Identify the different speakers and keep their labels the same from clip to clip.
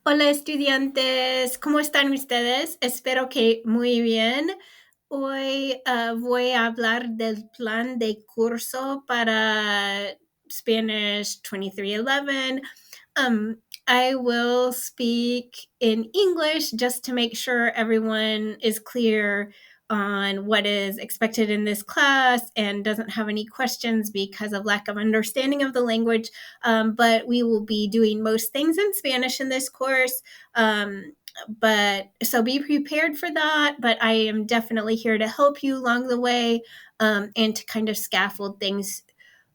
Speaker 1: Hola estudiantes, ¿cómo están ustedes? Espero que muy bien. Hoy voy a hablar del plan de curso para Spanish 2311. I will speak in English just to make sure everyone is clear on what is expected in this class and doesn't have any questions because of lack of understanding of the language. But we will be doing most things in Spanish in this course. But so be prepared for that. But I am definitely here to help you along the way, and to kind of scaffold things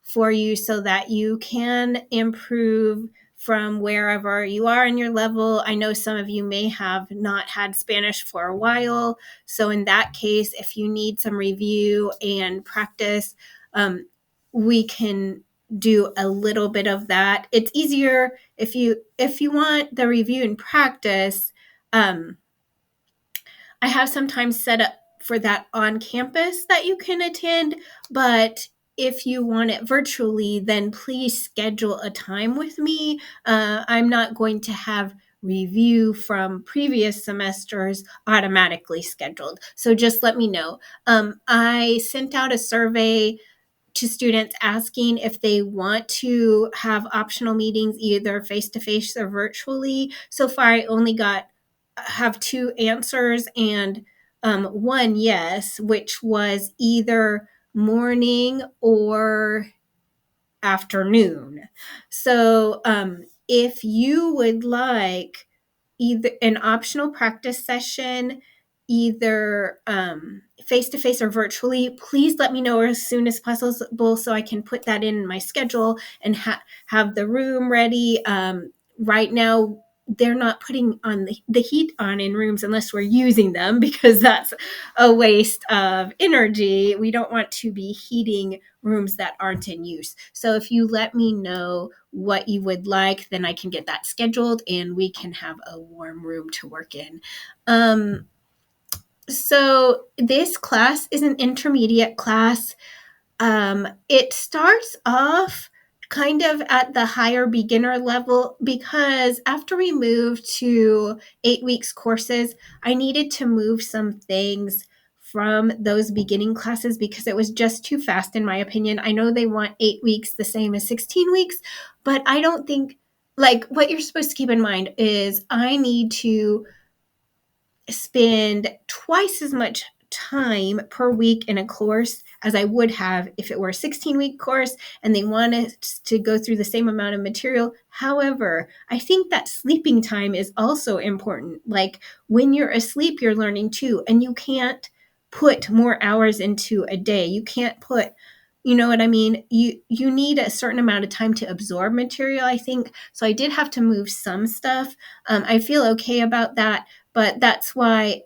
Speaker 1: for you so that you can improve from wherever you are in your level. I know some of you may have not had Spanish for a while. So, in that case, if you need some review and practice, we can do a little bit of that. It's easier if you want the review and practice. I have sometimes set up for that on campus that you can attend, but if you want it virtually, then please schedule a time with me. I'm not going to have review from previous semesters automatically scheduled. So just let me know. I sent out a survey to students asking if they want to have optional meetings either face to face or virtually. So far, I only have two answers and one yes, which was either morning or afternoon. So if you would like either an optional practice session, either face to face or virtually, please let me know as soon as possible so I can put that in my schedule and have the room ready. Right now, they're not putting on the heat on in rooms unless we're using them because that's a waste of energy. We don't want to be heating rooms that aren't in use. So if you let me know what you would like, then I can get that scheduled and we can have a warm room to work in. So this class is an intermediate class. It starts off kind of at the higher beginner level because after we moved to 8 weeks courses, I needed to move some things from those beginning classes because it was just too fast, in my opinion. I know they want 8 weeks the same as 16 weeks, but I don't think, like, what you're supposed to keep in mind is I need to spend twice as much time per week in a course as I would have if it were a 16-week course and they want us to go through the same amount of material. However, I think that sleeping time is also important. Like when you're asleep, you're learning too, and you can't put more hours into a day. You can't put, you know what I mean? You need a certain amount of time to absorb material, I think. So I did have to move some stuff. I feel okay about that, but that's why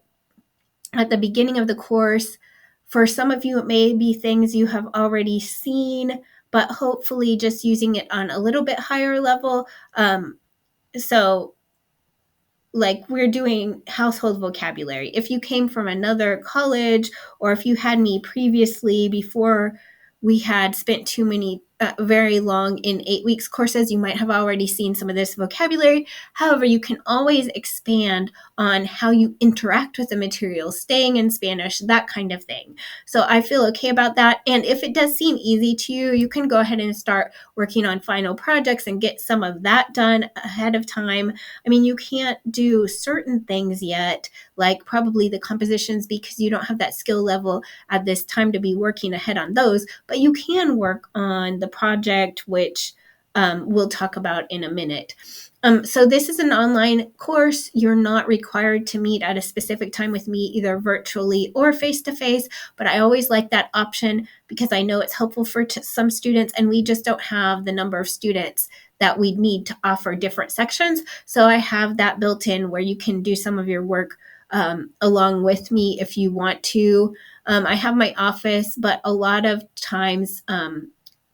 Speaker 1: at the beginning of the course, for some of you, it may be things you have already seen, but hopefully just using it on a little bit higher level. So, like, we're doing household vocabulary. If you came from another college or if you had me previously before we had spent too many very long in 8 weeks courses, you might have already seen some of this vocabulary. However, you can always expand on how you interact with the material, staying in Spanish, that kind of thing. So I feel okay about that. And if it does seem easy to you, you can go ahead and start working on final projects and get some of that done ahead of time. I mean, you can't do certain things yet, like probably the compositions, because you don't have that skill level at this time to be working ahead on those, but you can work on the project, which we'll talk about in a minute. So this is an online course. You're not required to meet at a specific time with me, either virtually or face-to-face, but I always like that option because I know it's helpful for some students, and we just don't have the number of students that we need to offer different sections. So I have that built in where you can do some of your work along with me if you want to. I have my office, but a lot of times,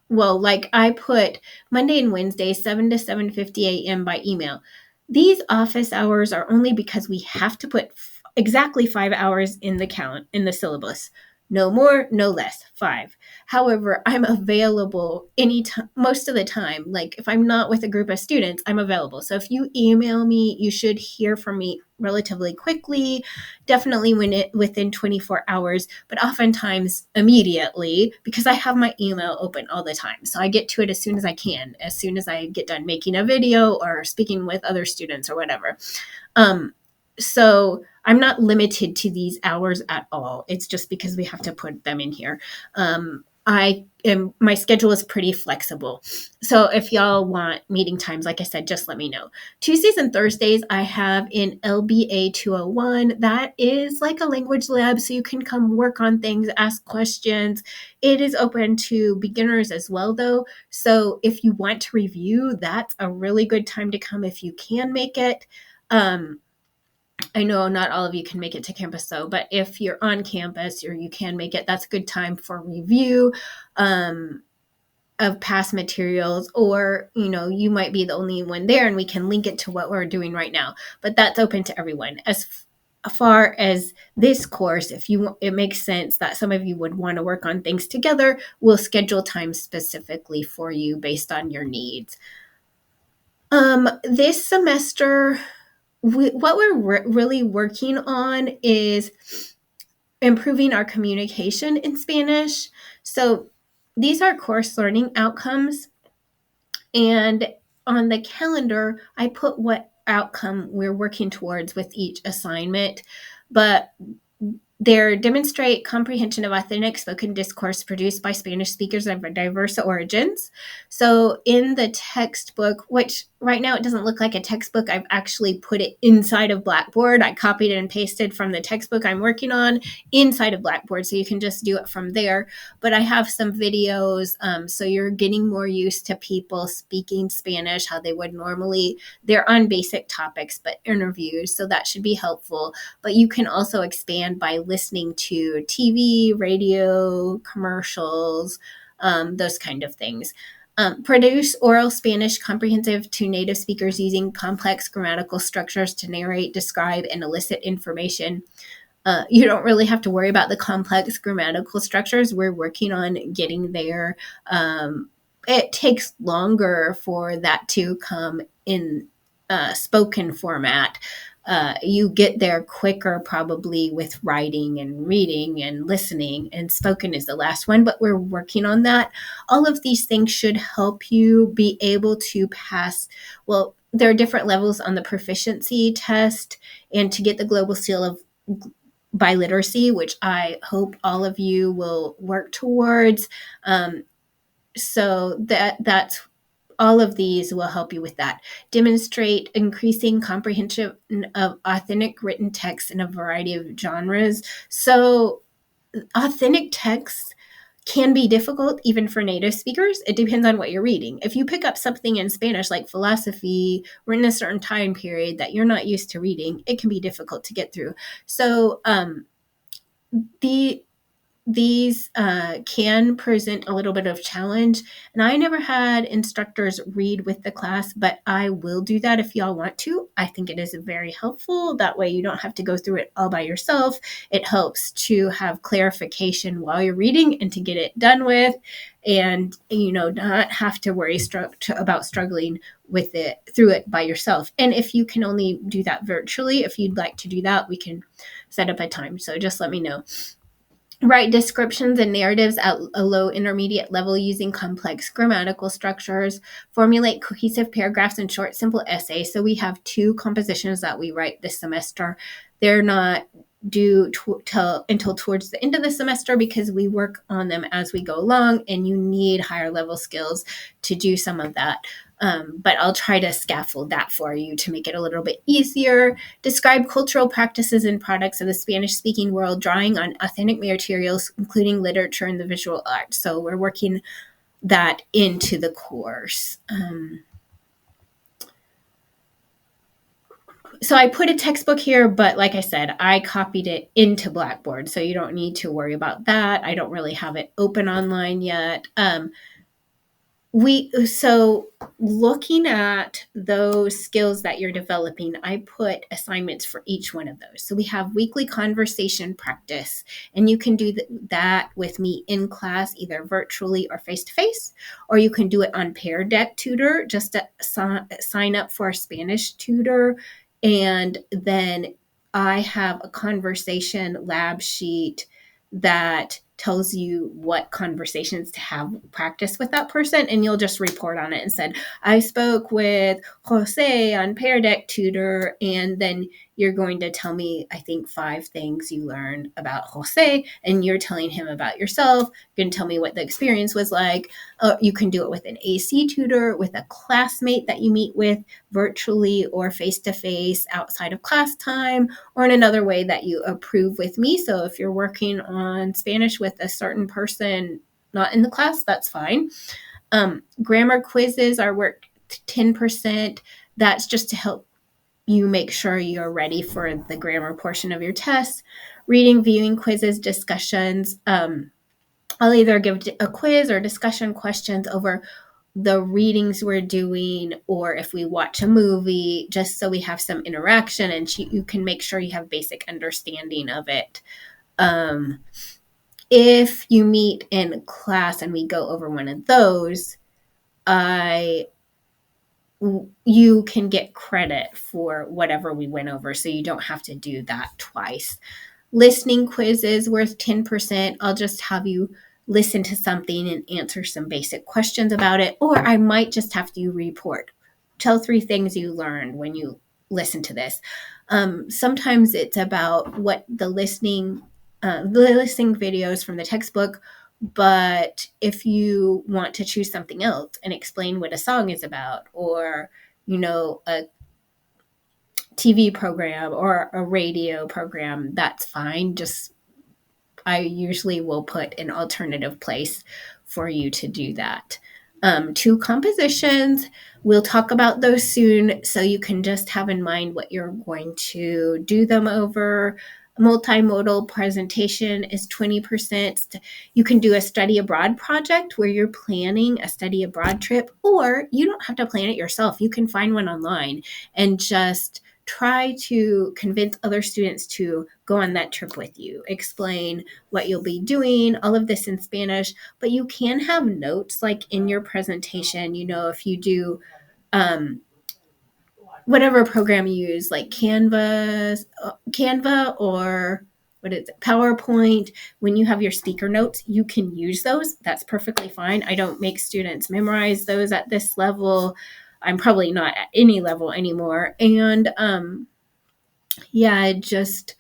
Speaker 1: well, like I put Monday and Wednesday, 7 to 7:50 a.m. by email. These office hours are only because we have to put exactly 5 hours in the syllabus. No more, no less, 5. However, I'm available anytime, most of the time. Like if I'm not with a group of students, I'm available. So if you email me, you should hear from me relatively quickly, definitely within 24 hours, but oftentimes immediately because I have my email open all the time. So I get to it as soon as I can, as soon as I get done making a video or speaking with other students or whatever. So I'm not limited to these hours at all. It's just because we have to put them in here. My schedule is pretty flexible. So if y'all want meeting times, like I said, just let me know. Tuesdays and Thursdays, I have in LBA 201. That is like a language lab, so you can come work on things, ask questions. It is open to beginners as well, though. So if you want to review, that's a really good time to come if you can make it. I know not all of you can make it to campus though, but if you're on campus or you can make it, that's a good time for review of past materials, or you might be the only one there and we can link it to what we're doing right now. But that's open to everyone. As far as this course, it makes sense that some of you would want to work on things together, we'll schedule time specifically for you based on your needs. This semester, what we're really working on is improving our communication in Spanish. So these are course learning outcomes. And on the calendar, I put what outcome we're working towards with each assignment. But they demonstrate comprehension of authentic spoken discourse produced by Spanish speakers of diverse origins. So in the textbook, which right now it doesn't look like a textbook, I've actually put it inside of Blackboard. I copied and pasted from the textbook I'm working on inside of Blackboard, so you can just do it from there. But I have some videos, so you're getting more used to people speaking Spanish, how they would normally. They're on basic topics, but interviews, so that should be helpful. But you can also expand by listening to TV, radio, commercials, those kind of things. Produce oral Spanish comprehensive to native speakers using complex grammatical structures to narrate, describe, and elicit information. You don't really have to worry about the complex grammatical structures. We're working on getting there. It takes longer for that to come in spoken format. You get there quicker probably with writing and reading and listening, and spoken is the last one, but we're working on that. All of these things should help you be able to pass. Well, there are different levels on the proficiency test, and to get the global seal of biliteracy, which I hope all of you will work towards. So that's all of these will help you with that. Demonstrate increasing comprehension of authentic written text in a variety of genres. So authentic text can be difficult even for native speakers. It depends on what you're reading. If you pick up something in Spanish like philosophy written a certain time period that you're not used to reading, it can be difficult to get through. So these can present a little bit of challenge. And I never had instructors read with the class, but I will do that if y'all want to. I think it is very helpful. That way you don't have to go through it all by yourself. It helps to have clarification while you're reading and to get it done with, and not have to worry about struggling with it through it by yourself. And if you can only do that virtually, if you'd like to do that, we can set up a time. So just let me know. Write descriptions and narratives at a low intermediate level using complex grammatical structures. Formulate cohesive paragraphs and short, simple essays. So we have 2 compositions that we write this semester. They're not due until towards the end of the semester because we work on them as we go along, and you need higher level skills to do some of that. But I'll try to scaffold that for you to make it a little bit easier. Describe cultural practices and products of the Spanish-speaking world, drawing on authentic materials, including literature and the visual arts. So we're working that into the course. So I put a textbook here, but like I said, I copied it into Blackboard, so you don't need to worry about that. I don't really have it open online yet. So looking at those skills that you're developing, I put assignments for each one of those. So we have weekly conversation practice, and you can do that with me in class, either virtually or face to face, or you can do it on Pear Deck Tutor. Just to sign up for a Spanish tutor, and then I have a conversation lab sheet that tells you what conversations to have practice with that person, and you'll just report on it and said, I spoke with Jose on Pear Deck Tutor, and then you're going to tell me, I think, 5 things you learned about Jose, and you're telling him about yourself. You're going to tell me what the experience was like. You can do it with an AC tutor, with a classmate that you meet with virtually or face-to-face outside of class time, or in another way that you approve with me. So if you're working on Spanish with a certain person not in the class, that's fine. Grammar quizzes are worth 10%. That's just to help you make sure you're ready for the grammar portion of your test. Reading, viewing quizzes, discussions. I'll either give a quiz or discussion questions over the readings we're doing, or if we watch a movie, just so we have some interaction and you can make sure you have basic understanding of it. If you meet in class and we go over one of those, you can get credit for whatever we went over, so you don't have to do that twice. Listening quizzes worth 10%. I'll just have you listen to something and answer some basic questions about it, or I might just have you report. Tell 3 things you learned when you listen to this. Sometimes it's about what the listening videos from the textbook, but if you want to choose something else and explain what a song is about, or a TV program or a radio program, that's fine. Just I usually will put an alternative place for you to do that. 2 compositions, we'll talk about those soon, so you can just have in mind what you're going to do them over. Multimodal presentation is 20%. You can do a study abroad project where you're planning a study abroad trip, or you don't have to plan it yourself. You can find one online and just try to convince other students to go on that trip with you. Explain what you'll be doing, all of this in Spanish, but you can have notes like in your presentation. If you do whatever program you use, like Canva, or what is it, PowerPoint, when you have your speaker notes, you can use those. That's perfectly fine. I don't make students memorize those at this level. I'm probably not at any level anymore. And just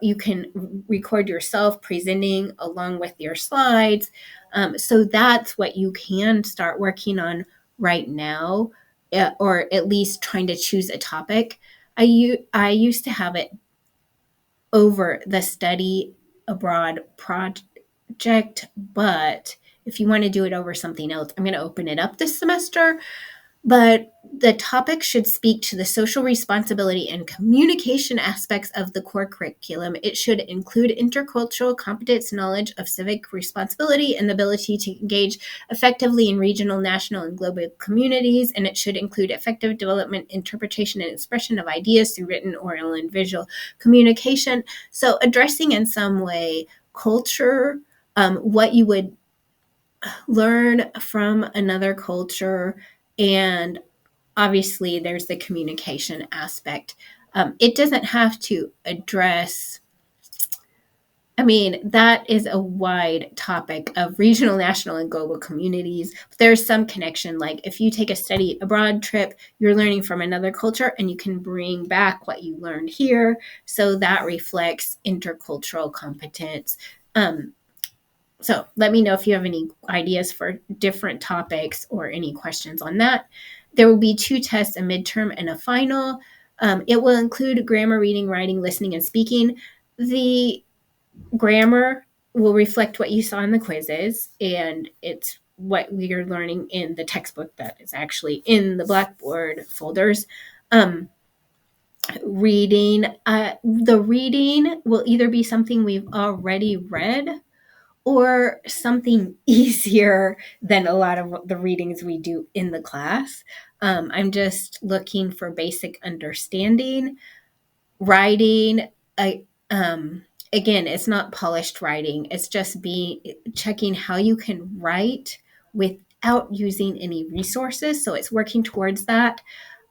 Speaker 1: you can record yourself presenting along with your slides. So that's what you can start working on right now, or at least trying to choose a topic. I used to have it over the study abroad project, but if you want to do it over something else, I'm going to open it up this semester. But the topic should speak to the social responsibility and communication aspects of the core curriculum. It should include intercultural competence, knowledge of civic responsibility, and the ability to engage effectively in regional, national, and global communities. And it should include effective development, interpretation, and expression of ideas through written, oral, and visual communication. So addressing in some way culture, what you would learn from another culture, and obviously there's the communication aspect. It doesn't have to address, that is a wide topic of regional, national, and global communities. There's some connection, like if you take a study abroad trip, you're learning from another culture and you can bring back what you learned here. So that reflects intercultural competence. So let me know if you have any ideas for different topics or any questions on that. There will be 2 tests, a midterm and a final. It will include grammar, reading, writing, listening, and speaking. The grammar will reflect what you saw in the quizzes, and it's what you're learning in the textbook that is actually in the Blackboard folders. Reading, the reading will either be something we've already read, or something easier than a lot of the readings we do in the class. I'm just looking for basic understanding. Writing, I, again, it's not polished writing. It's just checking how you can write without using any resources. So it's working towards that.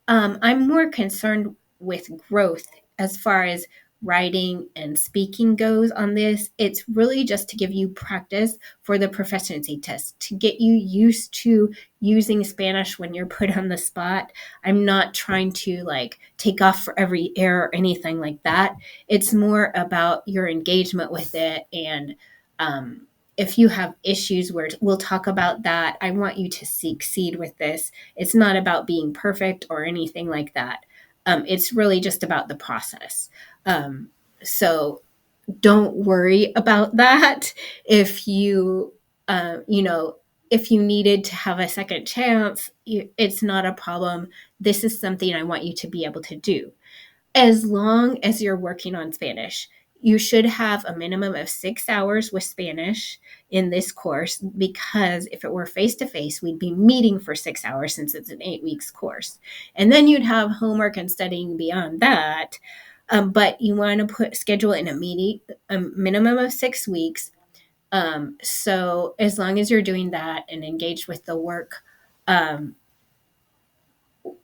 Speaker 1: I'm more concerned with growth as far as writing and speaking goes on this. It's really just to give you practice for the proficiency test, to get you used to using Spanish when you're put on the spot. I'm not trying to like take off for every error or anything like that. It's more about your engagement with it. And if you have issues, where we'll talk about that. I want you to succeed with this. It's not about being perfect or anything like that. It's really just about the process. So don't worry about that. If you, you know, if you needed to have a second chance, it's not a problem. This is something I want you to be able to do. As long as you're working on Spanish, you should have a minimum of 6 hours with Spanish in this course, because if it were face to face, we'd be meeting for 6 hours since it's an 8 weeks course. And then you'd have homework and studying beyond that. But you want to schedule in a minimum of 6 weeks. So as long as you're doing that and engaged with the work, um,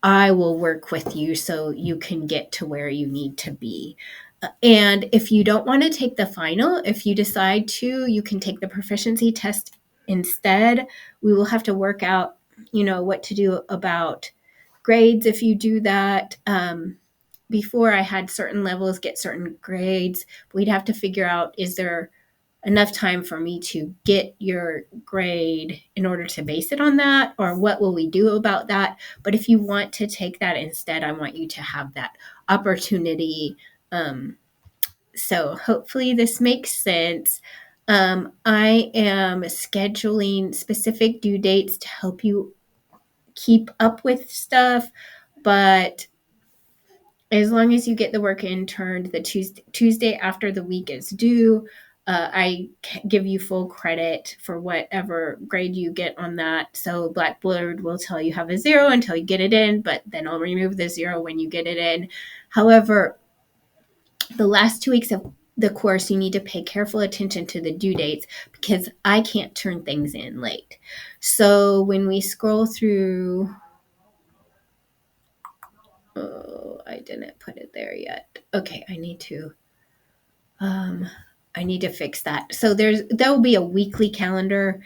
Speaker 1: I will work with you so you can get to where you need to be. And if you don't want to take the final, if you decide to, you can take the proficiency test instead. We will have to work out, what to do about grades if you do that. Before, I had certain levels get certain grades. We'd have to figure out, is there enough time for me to get your grade in order to base it on that, or what will we do about that? But if you want to take that instead, I want you to have that opportunity. So hopefully this makes sense. I am scheduling specific due dates to help you keep up with stuff, but as long as you get the work in turned the Tuesday after the week is due, I give you full credit for whatever grade you get on that. So Blackboard will tell you have a 0 until you get it in, but then I'll remove the 0 when you get it in. However, the last 2 weeks of the course, you need to pay careful attention to the due dates, because I can't turn things in late. So when we scroll through, oh, I didn't put it there yet. Okay, I need to fix that. So there will be a weekly calendar,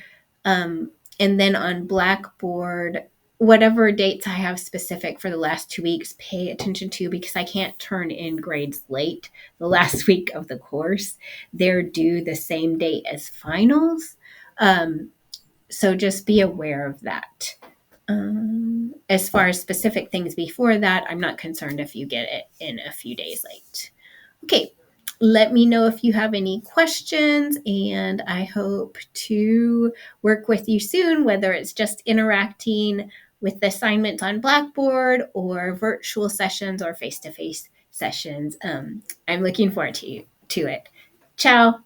Speaker 1: and then on Blackboard, whatever dates I have specific for the last 2 weeks, pay attention to, because I can't turn in grades late the last week of the course. They're due the same date as finals. So just be aware of that. As far as specific things before that, I'm not concerned if you get it in a few days late. Okay, let me know if you have any questions, and I hope to work with you soon, whether it's just interacting with the assignments on Blackboard or virtual sessions or face-to-face sessions. I'm looking forward to it. Ciao.